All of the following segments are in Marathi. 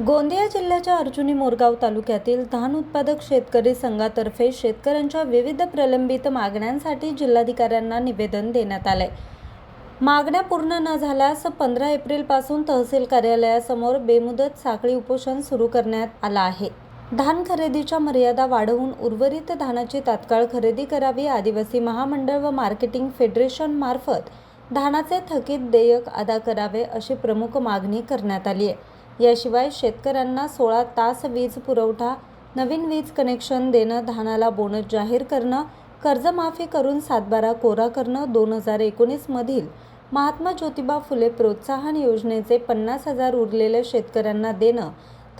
गोंदिया जिल्ह्याच्या अर्जुनी मोरगाव तालुक्यातील धान उत्पादक शेतकरी संघातर्फे शेतकऱ्यांच्या विविध प्रलंबित मागण्यांसाठी जिल्हाधिकाऱ्यांना निवेदन देण्यात आले। मागण्या पूर्ण न झाल्यास 15 एप्रिलपासून तहसील कार्यालयासमोर बेमुदत साखळी उपोषण सुरू करण्यात आला आहे। धान खरेदीच्या मर्यादा वाढवून उर्वरित धानाची तात्काळ खरेदी करावी, आदिवासी महामंडळ व मार्केटिंग फेडरेशन मार्फत धानाचे थकीत देयक अदा करावे अशी प्रमुख मागणी करण्यात आली आहे। याशिवाय शेतकऱ्यांना 16 तास वीज पुरवठा, नवीन वीज कनेक्शन देणं, धानाला बोनस जाहीर करणं, कर्जमाफी करून 7/12 कोरा करणं, 2019 मधील महात्मा ज्योतिबा फुले प्रोत्साहन योजनेचे 50,000 उरलेले शेतकऱ्यांना देणं,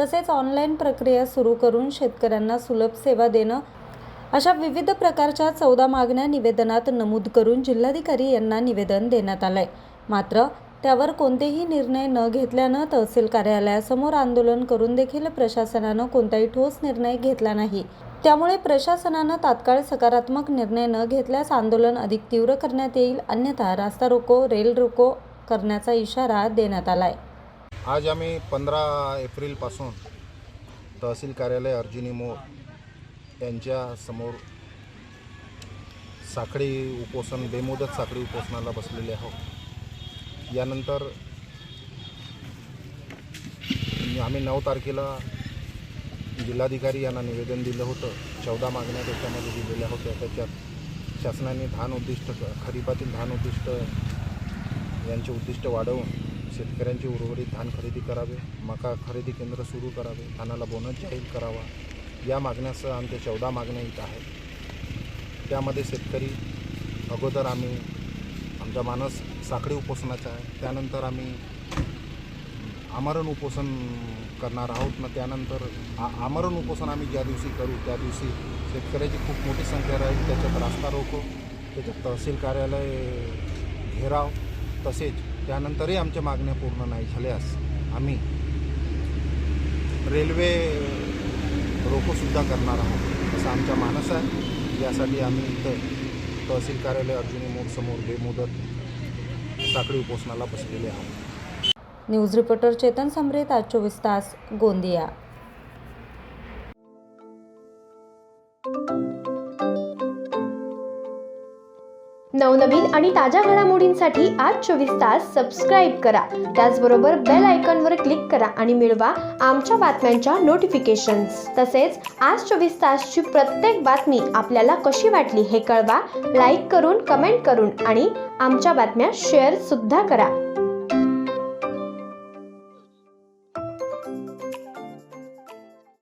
तसेच ऑनलाईन प्रक्रिया सुरू करून शेतकऱ्यांना सुलभ सेवा देणं अशा विविध प्रकारच्या 14 मागण्या निवेदनात नमूद करून जिल्हाधिकारी यांना निवेदन देण्यात आलंय। मात्र त्यावर कोणतेही निर्णय न घेतल्यानं तहसील कार्यालयासमोर आंदोलन करून देखील प्रशासनानं कोणताही ठोस निर्णय घेतला नाही। त्यामुळे प्रशासनानं तात्काळ सकारात्मक निर्णय न घेतल्यास आंदोलन अधिक तीव्र करण्यात येईल, अन्यथा रास्ता रोको, रेल रोको करण्याचा इशारा देण्यात आलाय। आज आम्ही 15 एप्रिलपासून तहसील कार्यालय अर्जुनी मोर यांच्या समोर साखळी उपोषण, बेमुदत साखळी उपोषणाला बसलेले आहोत। यानंतर आम्ही 9 तारखेला जिल्हाधिकारी यांना निवेदन दिलं होतं। 14 मागण्या त्याच्यामध्ये दिलेल्या होत्या। त्याच्यात शासनाने धान उद्दिष्ट, खरीपातील धान उद्दिष्ट यांचे उद्दिष्ट वाढवून शेतकऱ्यांची उर्वरित धान खरेदी करावे, मका खरेदी केंद्र सुरू करावे, धानाला बोनस जाहीर करावा, या मागण्यासह आमच्या 14 मागण्या इथं आहेत। त्यामध्ये शेतकरी अगोदर आम्ही आमचा मानस साखळी उपोषणाचा आहे, त्यानंतर आम्ही आमरण उपोषण करणार आहोत ना। त्यानंतर आमरण उपोषण आम्ही ज्या दिवशी करू त्या दिवशी शेतकऱ्याची खूप मोठी संख्या राहील। त्याच्यात रास्ता रोको, त्याच्यात तहसील कार्यालय घेराव, तसेच त्यानंतरही आमच्या मागण्या पूर्ण नाही झाल्यास आम्ही रेल्वे रोकोसुद्धा करणार आहोत, असं आमचा मानस आहे। यासाठी आम्ही इथं तहसील कार्यालय अर्जुनी मोर समोर बेमुदत साखळी उपोषणाला बसलेले आहोत। न्यूज रिपोर्टर चेतन समरेत, आज 24 तास, गोंदिया। नवनवीन आणि ताज्या घडामोडींसाठी आज 24 तास सबस्क्राईब करा। त्याचबरोबर बेल आयकॉनवर क्लिक करा आणि मिळवा आमच्या बातम्यांच्या नोटिफिकेशन्स। तसेच आज 24 तासची प्रत्येक बातमी आपल्याला कशी वाटली हे कळवा, लाईक करून, कमेंट करून आणि आमच्या बातम्या शेअर सुद्धा करा।